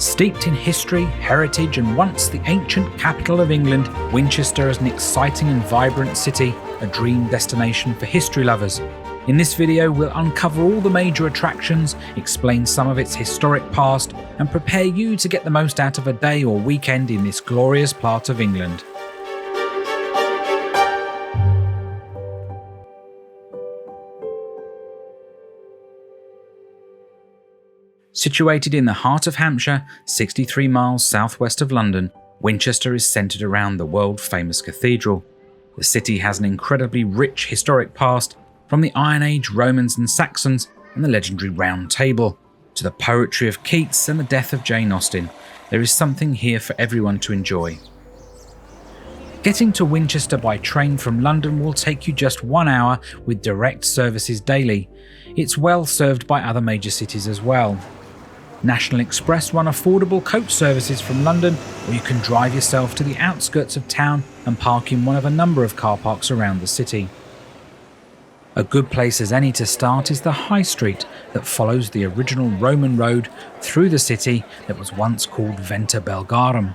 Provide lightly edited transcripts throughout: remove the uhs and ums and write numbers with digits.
Steeped in history, heritage and once the ancient capital of England, Winchester is an exciting and vibrant city, a dream destination for history lovers. In this video we'll uncover all the major attractions, explain some of its historic past and prepare you to get the most out of a day or weekend in this glorious part of England. Situated in the heart of Hampshire, 63 miles southwest of London, Winchester is centred around the world-famous cathedral. The city has an incredibly rich historic past, from the Iron Age Romans and Saxons and the legendary Round Table, to the poetry of Keats and the death of Jane Austen. There is something here for everyone to enjoy. Getting to Winchester by train from London will take you just 1 hour with direct services daily. It's well served by other major cities as well. National Express run affordable coach services from London, or you can drive yourself to the outskirts of town and park in one of a number of car parks around the city. A good place as any to start is the High Street that follows the original Roman road through the city that was once called Venta Belgarum.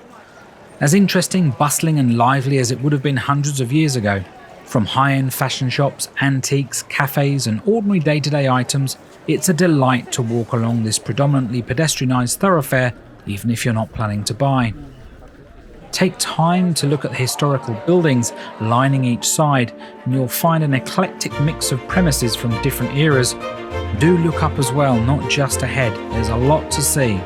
As interesting, bustling and lively as it would have been hundreds of years ago. From high-end fashion shops, antiques, cafes and ordinary day-to-day items, it's a delight to walk along this predominantly pedestrianised thoroughfare, even if you're not planning to buy. Take time to look at the historical buildings lining each side, and you'll find an eclectic mix of premises from different eras. Do look up as well, not just ahead, there's a lot to see.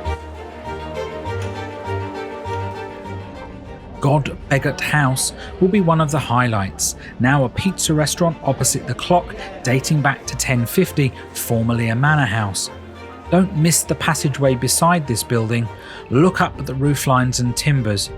Begot House will be one of the highlights, now a pizza restaurant opposite the clock dating back to 1050, formerly a manor house. Don't miss the passageway beside this building, look up at the rooflines and timbers.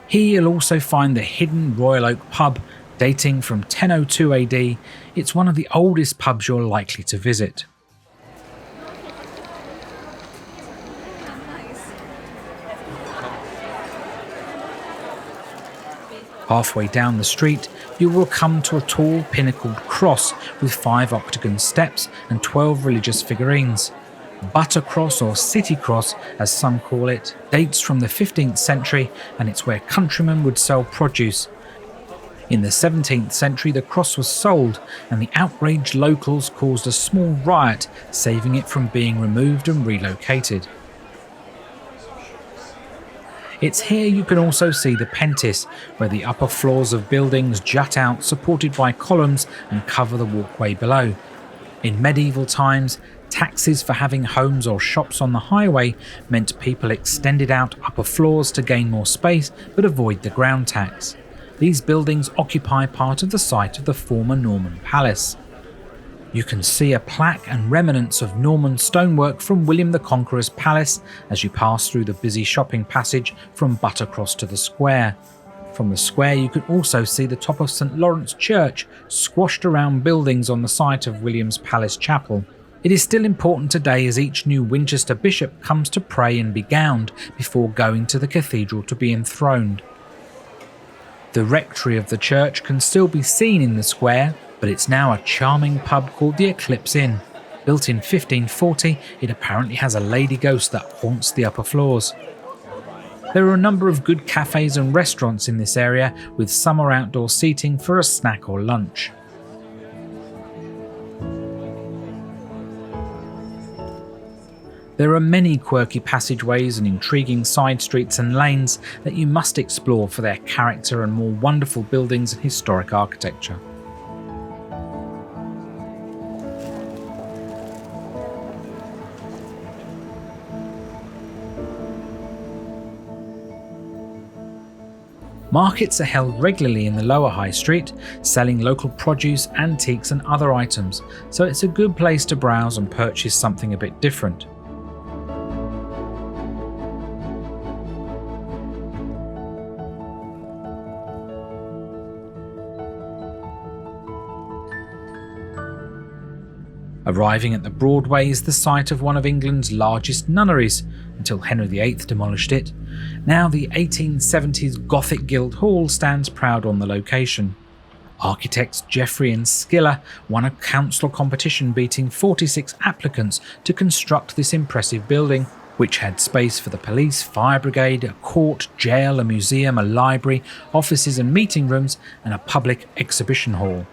Here you'll also find the hidden Royal Oak pub, dating from 1002 AD. It's one of the oldest pubs you're likely to visit. Halfway down the street, you will come to a tall pinnacled cross with 5 octagon steps and 12 religious figurines. Buttercross, or City Cross as some call it, dates from the 15th century and it's where countrymen would sell produce. In the 17th century the cross was sold and the outraged locals caused a small riot, saving it from being removed and relocated. It's here you can also see the Pentice, where the upper floors of buildings jut out supported by columns and cover the walkway below. In medieval times, taxes for having homes or shops on the highway meant people extended out upper floors to gain more space but avoid the ground tax. These buildings occupy part of the site of the former Norman palace. You can see a plaque and remnants of Norman stonework from William the Conqueror's palace as you pass through the busy shopping passage from Buttercross to the square. From the square you can also see the top of St Lawrence Church squashed around buildings on the site of William's Palace Chapel. It is still important today as each new Winchester bishop comes to pray and be gowned before going to the cathedral to be enthroned. The rectory of the church can still be seen in the square, but it's now a charming pub called the Eclipse Inn. Built in 1540, it apparently has a lady ghost that haunts the upper floors. There are a number of good cafes and restaurants in this area with summer outdoor seating for a snack or lunch. There are many quirky passageways and intriguing side streets and lanes that you must explore for their character and more wonderful buildings and historic architecture. Markets are held regularly in the lower High Street, selling local produce, antiques and other items, so it's a good place to browse and purchase something a bit different. Arriving at the Broadway is the site of one of England's largest nunneries, until Henry VIII demolished it. Now the 1870s Gothic GuildHall stands proud on the location. Architects Jeffrey and Skiller won a council competition, beating 46 applicants to construct this impressive building, which had space for the police, fire brigade, a court, jail, a museum, a library, offices and meeting rooms, and a public exhibition hall.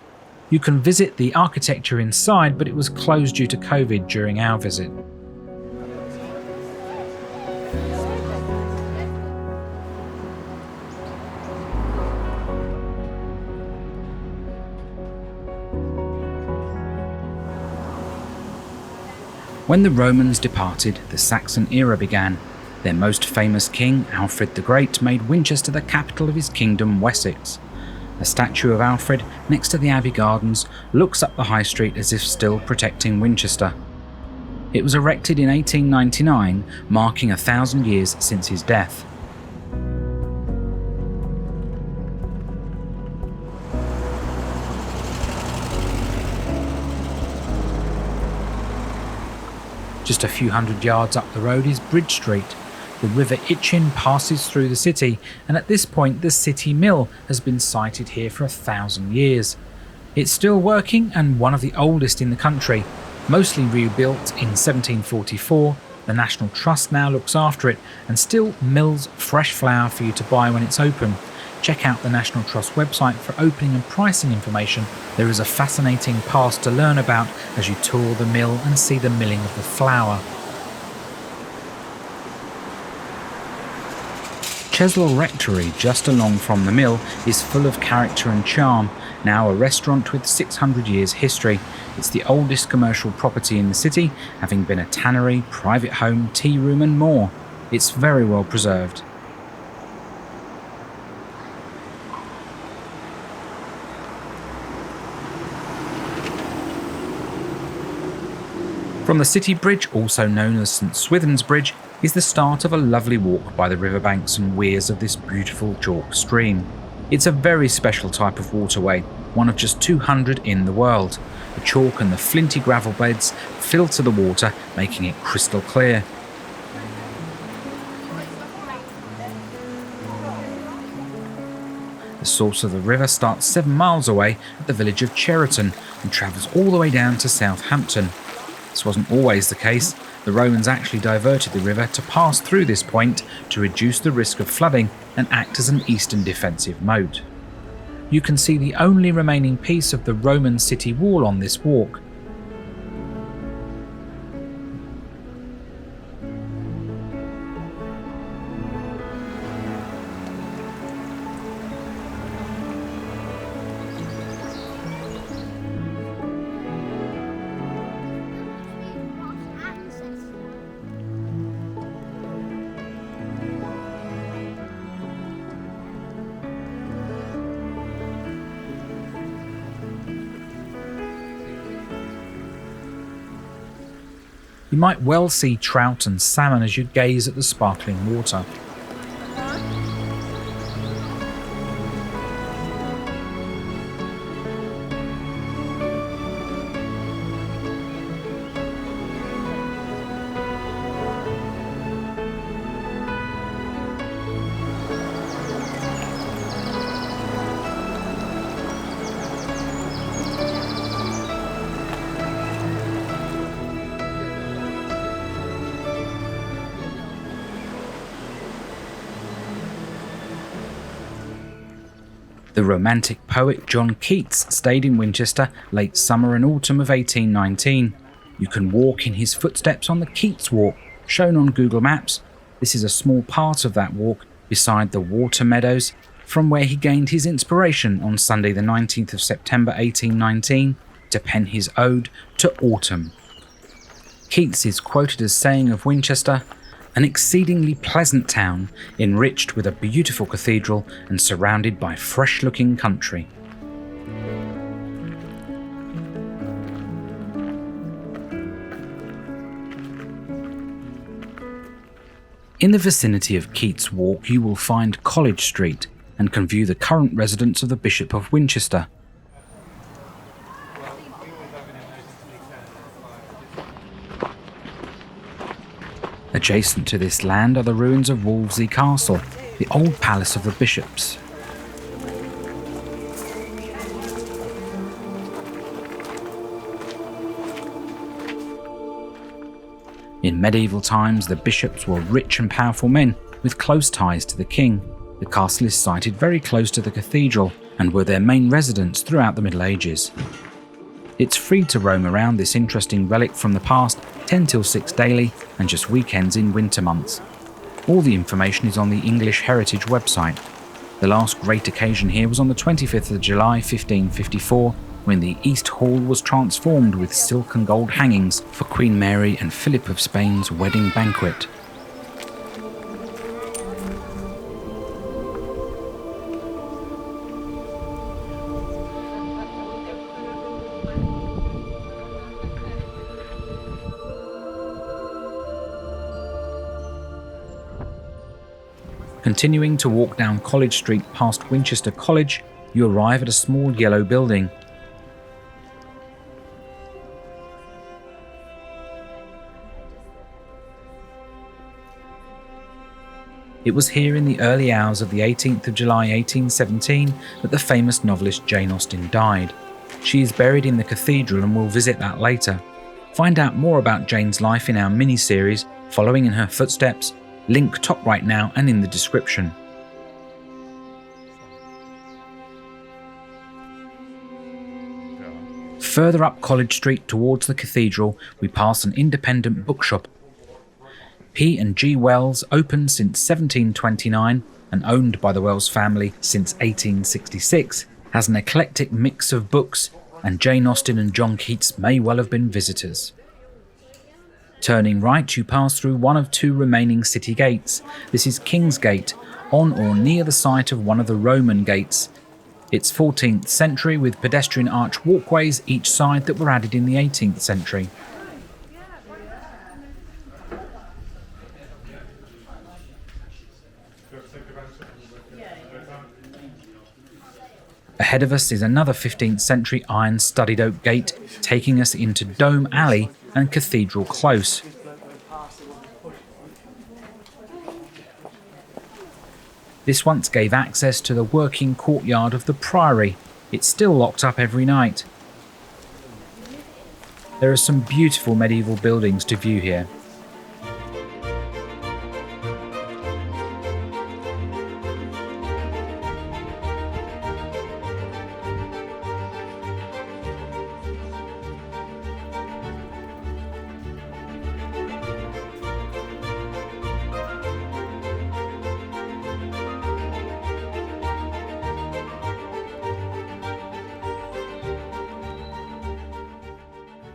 You can visit the architecture inside, but it was closed due to COVID during our visit. When the Romans departed, the Saxon era began. Their most famous king, Alfred the Great, made Winchester the capital of his kingdom, Wessex. A statue of Alfred, next to the Abbey Gardens, looks up the high street as if still protecting Winchester. It was erected in 1899, marking 1,000 years since his death. Just a few hundred yards up the road is Bridge Street. The River Itchen passes through the city, and at this point the city mill has been sited here for 1,000 years. It's still working and one of the oldest in the country. Mostly rebuilt in 1744, the National Trust now looks after it and still mills fresh flour for you to buy when it's open. Check out the National Trust website for opening and pricing information. There is a fascinating past to learn about as you tour the mill and see the milling of the flour. Chesley Rectory, just along from the mill, is full of character and charm, now a restaurant with 600 years history. It's the oldest commercial property in the city, having been a tannery, private home, tea room and more. It's very well preserved. From the City Bridge, also known as St Swithin's Bridge, is the start of a lovely walk by the riverbanks and weirs of this beautiful chalk stream. It's a very special type of waterway, one of just 200 in the world. The chalk and the flinty gravel beds filter the water, making it crystal clear. The source of the river starts 7 miles away at the village of Cheriton and travels all the way down to Southampton. This wasn't always the case. The Romans actually diverted the river to pass through this point to reduce the risk of flooding and act as an eastern defensive moat. You can see the only remaining piece of the Roman city wall on this walk. You might well see trout and salmon as you gaze at the sparkling water. The romantic poet John Keat stayed in Winchester late summer and autumn of 1819. You can walk in his footsteps on the Keats Walk, shown on Google Maps. This is a small part of that walk beside the water meadows, from where he gained his inspiration on Sunday the 19th of September 1819 to pen his ode to autumn. Keats is quoted as saying of Winchester, "An exceedingly pleasant town, enriched with a beautiful cathedral and surrounded by fresh-looking country." In the vicinity of Keats Walk, you will find College Street and can view the current residence of the Bishop of Winchester. Adjacent to this land are the ruins of Wolvesey Castle, the old palace of the bishops. In medieval times, the bishops were rich and powerful men with close ties to the king. The castle is sited very close to the cathedral and were their main residence throughout the Middle Ages. It's free to roam around this interesting relic from the past 10 till 6 daily and just weekends in winter months. All the information is on the English Heritage website. The last great occasion here was on the 25th of July 1554, when the East Hall was transformed with silk and gold hangings for Queen Mary and Philip of Spain's wedding banquet. Continuing to walk down College Street past Winchester College, you arrive at a small yellow building. It was here in the early hours of the 18th of July 1817 that the famous novelist Jane Austen died. She is buried in the cathedral and we'll visit that later. Find out more about Jane's life in our mini-series, Following in Her Footsteps, link top right now and in the description. Further up College Street towards the cathedral, we pass an independent bookshop. P&G Wells, opened since 1729 and owned by the Wells family since 1866, has an eclectic mix of books, and Jane Austen and John Keats may well have been visitors. Turning right, you pass through one of two remaining city gates. This is KingsGate, on or near the site of one of the Roman gates. It's 14th century with pedestrian arch walkways each side that were added in the 18th century. Ahead of us is another 15th century iron studded oak gate, taking us into Dome Alley and Cathedral Close. This once gave access to the working courtyard of the Priory. It's still locked up every night. There are some beautiful medieval buildings to view here.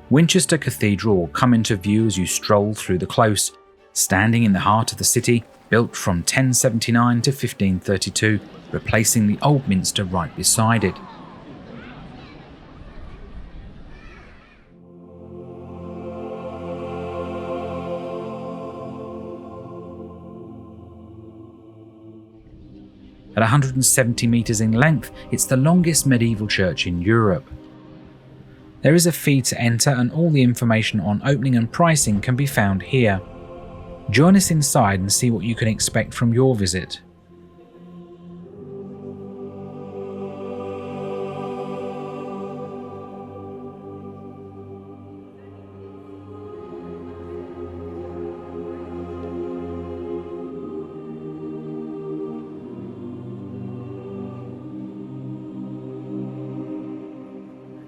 Winchester Cathedral will come into view as you stroll through the close, standing in the heart of the city, built from 1079 to 1532, replacing the old minster right beside it. At 170 metres in length, it's the longest medieval church in Europe. There is a fee to enter and all the information on opening and pricing can be found here. Join us inside and see what you can expect from your visit.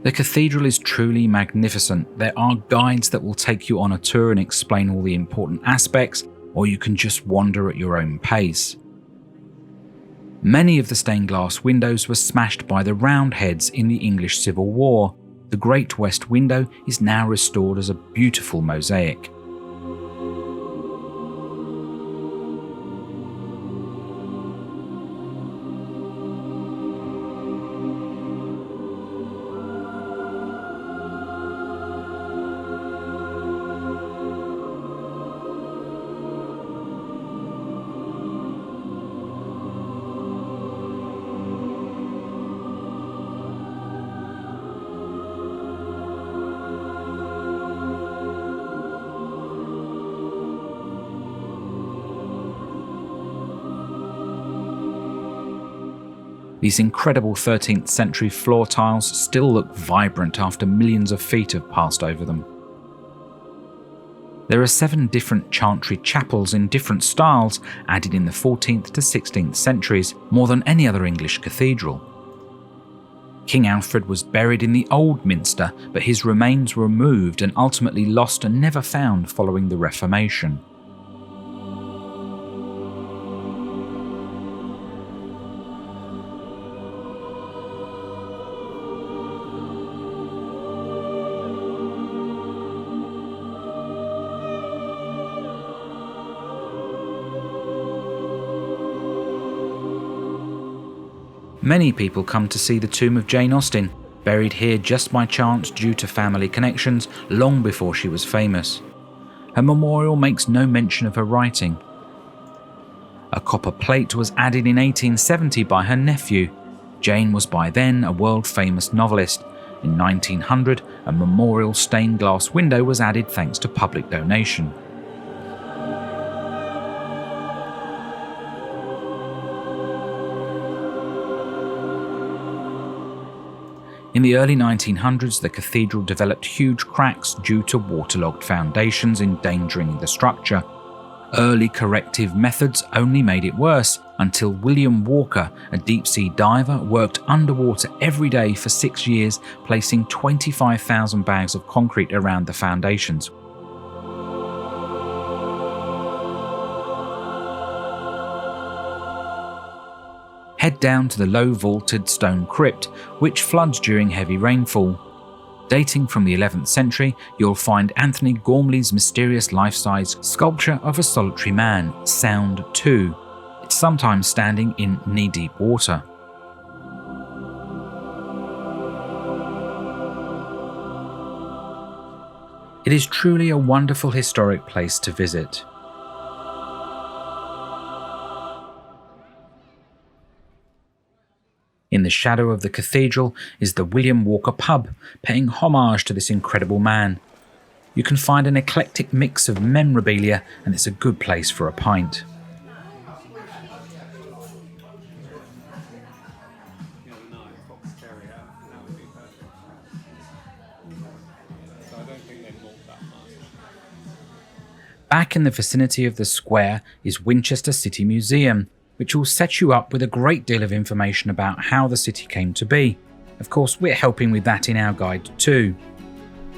The cathedral is truly magnificent. There are guides that will take you on a tour and explain all the important aspects, or you can just wander at your own pace. Many of the stained glass windows were smashed by the Roundheads in the English Civil War. The Great West Window is now restored as a beautiful mosaic. These incredible 13th century floor tiles still look vibrant after millions of feet have passed over them. There are 7 different chantry chapels in different styles added in the 14th to 16th centuries, more than any other English cathedral. King Alfred was buried in the Old Minster, but his remains were removed and ultimately lost and never found following the Reformation. Many people come to see the tomb of Jane Austen, buried here just by chance due to family connections long before she was famous. Her memorial makes no mention of her writing. A copper plate was added in 1870 by her nephew. Jane was by then a world-famous novelist. In 1900, a memorial stained glass window was added thanks to public donation. In the early 1900s, the cathedral developed huge cracks due to waterlogged foundations endangering the structure. Early corrective methods only made it worse until William Walker, a deep-sea diver, worked underwater every day for 6 years, placing 25,000 bags of concrete around the foundations. Head down to the low vaulted stone crypt, which floods during heavy rainfall. Dating from the 11th century, you'll find Anthony Gormley's mysterious life-size sculpture of a solitary man, Sound 2. It's sometimes standing in knee-deep water. It is truly a wonderful historic place to visit. In the shadow of the cathedral is the William Walker pub, paying homage to this incredible man. You can find an eclectic mix of memorabilia, and it's a good place for a pint. Back in the vicinity of the square is Winchester City Museum, which will set you up with a great deal of information about how the city came to be. Of course, we're helping with that in our guide too.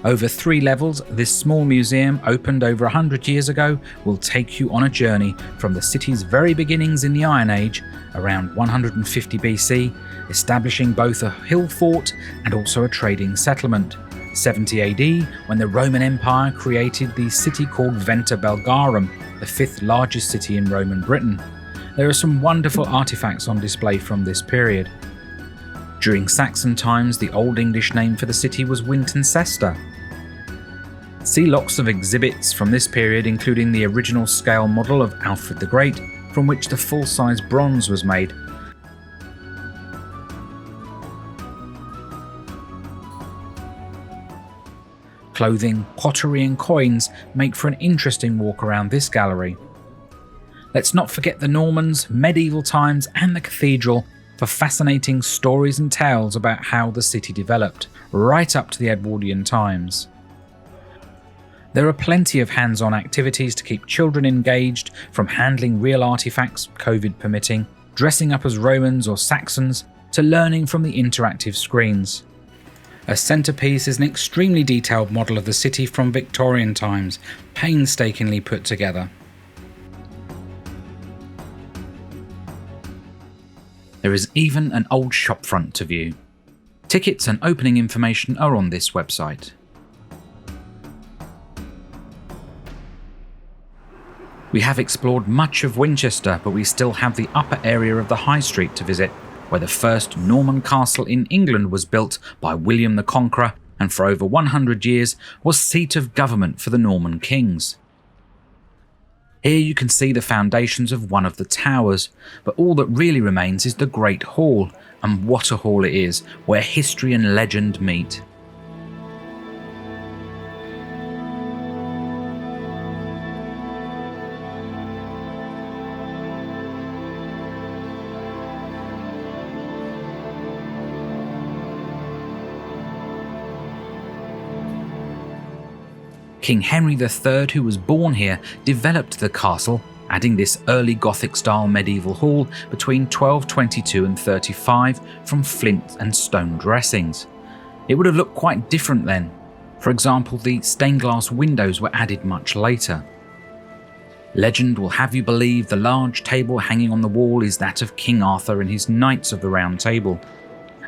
Over 3 levels, this small museum, opened over 100 years ago, will take you on a journey from the city's very beginnings in the Iron Age, around 150 BC, establishing both a hill fort and also a trading settlement. 70 AD, when the Roman Empire created the city called Venta Belgarum, the 5th largest city in Roman Britain. There are some wonderful artifacts on display from this period. During Saxon times, the Old English name for the city was Wintoncester. See lots of exhibits from this period, including the original scale model of Alfred the Great, from which the full-size bronze was made. Clothing, pottery and coins make for an interesting walk around this gallery. Let's not forget the Normans, medieval times and the cathedral for fascinating stories and tales about how the city developed, right up to the Edwardian times. There are plenty of hands-on activities to keep children engaged, from handling real artifacts, COVID permitting, dressing up as Romans or Saxons, to learning from the interactive screens. A centrepiece is an extremely detailed model of the city from Victorian times, painstakingly put together. There is even an old shopfront to view. Tickets and opening information are on this website. We have explored much of Winchester, but we still have the upper area of the High Street to visit, where the first Norman castle in England was built by William the Conqueror and for over 100 years was seat of government for the Norman kings. Here you can see the foundations of one of the towers, but all that really remains is the Great Hall, and what a hall it is, where history and legend meet. King Henry III, who was born here, developed the castle, adding this early Gothic-style medieval hall between 1222 and 35 from flint and stone dressings. It would have looked quite different then. For example, the stained glass windows were added much later. Legend will have you believe the large table hanging on the wall is that of King Arthur and his Knights of the Round Table.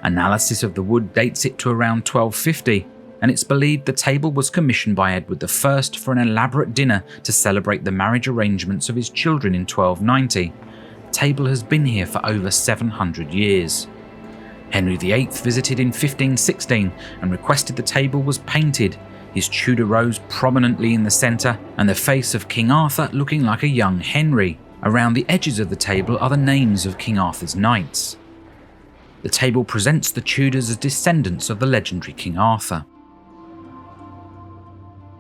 Analysis of the wood dates it to around 1250, and it's believed the table was commissioned by Edward I for an elaborate dinner to celebrate the marriage arrangements of his children in 1290. The table has been here for over 700 years. Henry VIII visited in 1516 and requested the table was painted, his Tudor rose prominently in the centre and the face of King Arthur looking like a young Henry. Around the edges of the table are the names of King Arthur's knights. The table presents the Tudors as descendants of the legendary King Arthur.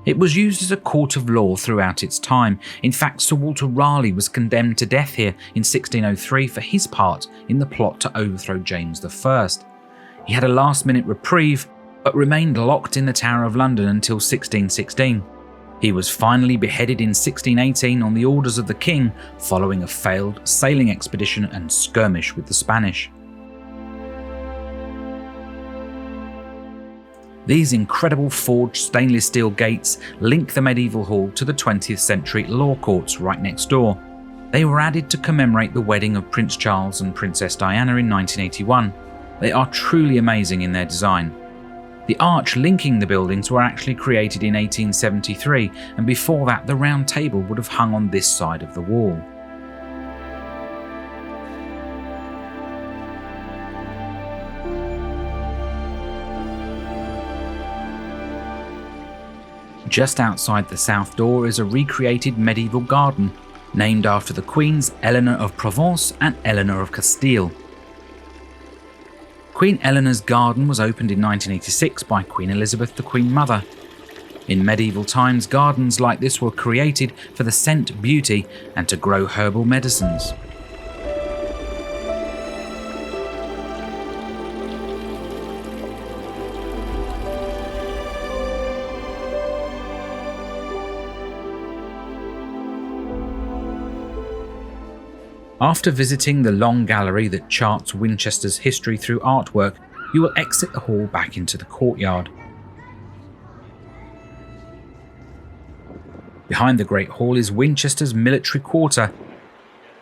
It was used as a court of law throughout its time. In fact, Sir Walter Raleigh was condemned to death here in 1603 for his part in the plot to overthrow James I. He had a last-minute reprieve, but remained locked in the Tower of London until 1616. He was finally beheaded in 1618 on the orders of the king following a failed sailing expedition and skirmish with the Spanish. These incredible forged stainless steel gates link the medieval hall to the 20th century law courts right next door. They were added to commemorate the wedding of Prince Charles and Princess Diana in 1981. They are truly amazing in their design. The arch linking the buildings were actually created in 1873, and before that the round table would have hung on this side of the wall. Just outside the south door is a recreated medieval garden, named after the Queens Eleanor of Provence and Eleanor of Castile. Queen Eleanor's garden was opened in 1986 by Queen Elizabeth, the Queen Mother. In medieval times, gardens like this were created for the scent, beauty, and to grow herbal medicines. After visiting the long gallery that charts Winchester's history through artwork, you will exit the hall back into the courtyard. Behind the Great Hall is Winchester's military quarter,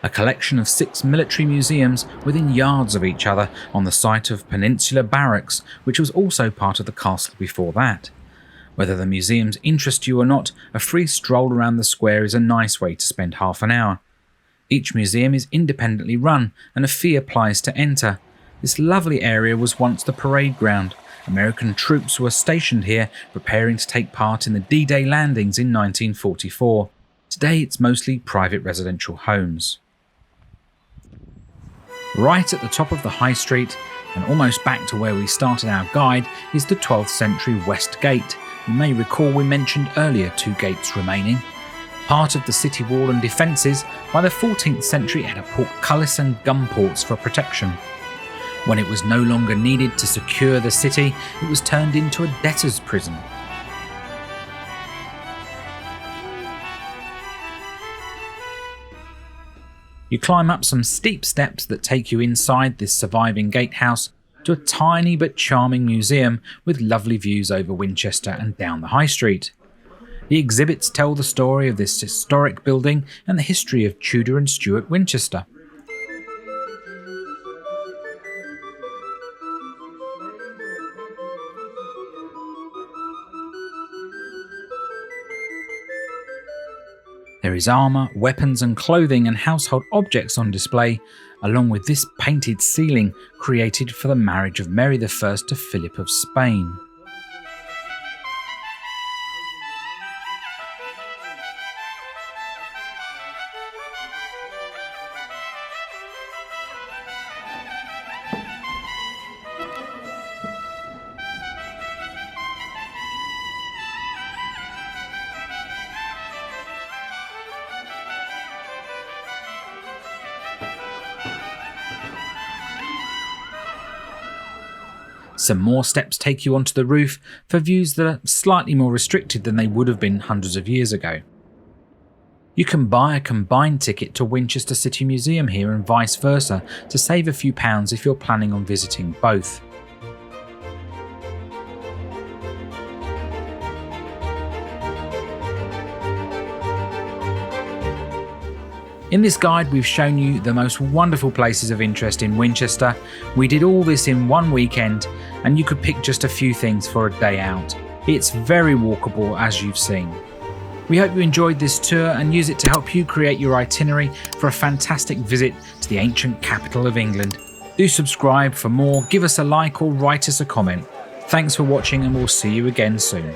a collection of 6 military museums within yards of each other on the site of Peninsular Barracks, which was also part of the castle before that. Whether the museums interest you or not, a free stroll around the square is a nice way to spend half an hour. Each museum is independently run and a fee applies to enter. This lovely area was once the parade ground. American troops were stationed here, preparing to take part in the D-Day landings in 1944. Today it's mostly private residential homes. Right at the top of the High Street, and almost back to where we started our guide, is the 12th century WestGate. You may recall we mentioned earlier 2 gates remaining. Part of the city wall and defences, by the 14th century it had a portcullis and gun ports for protection. When it was no longer needed to secure the city, it was turned into a debtor's prison. You climb up some steep steps that take you inside this surviving gatehouse to a tiny but charming museum with lovely views over Winchester and down the High Street. The exhibits tell the story of this historic building and the history of Tudor and Stuart Winchester. There is armour, weapons and clothing and household objects on display, along with this painted ceiling created for the marriage of Mary I to Philip of Spain. Some more steps take you onto the roof for views that are slightly more restricted than they would have been hundreds of years ago. You can buy a combined ticket to Winchester City Museum here and vice versa to save a few pounds if you're planning on visiting both. In this guide, we've shown you the most wonderful places of interest in Winchester. We did all this in one weekend, and you could pick just a few things for a day out. It's very walkable, as you've seen. We hope you enjoyed this tour and use it to help you create your itinerary for a fantastic visit to the ancient capital of England. Do subscribe for more, give us a like or write us a comment. Thanks for watching, and we'll see you again soon.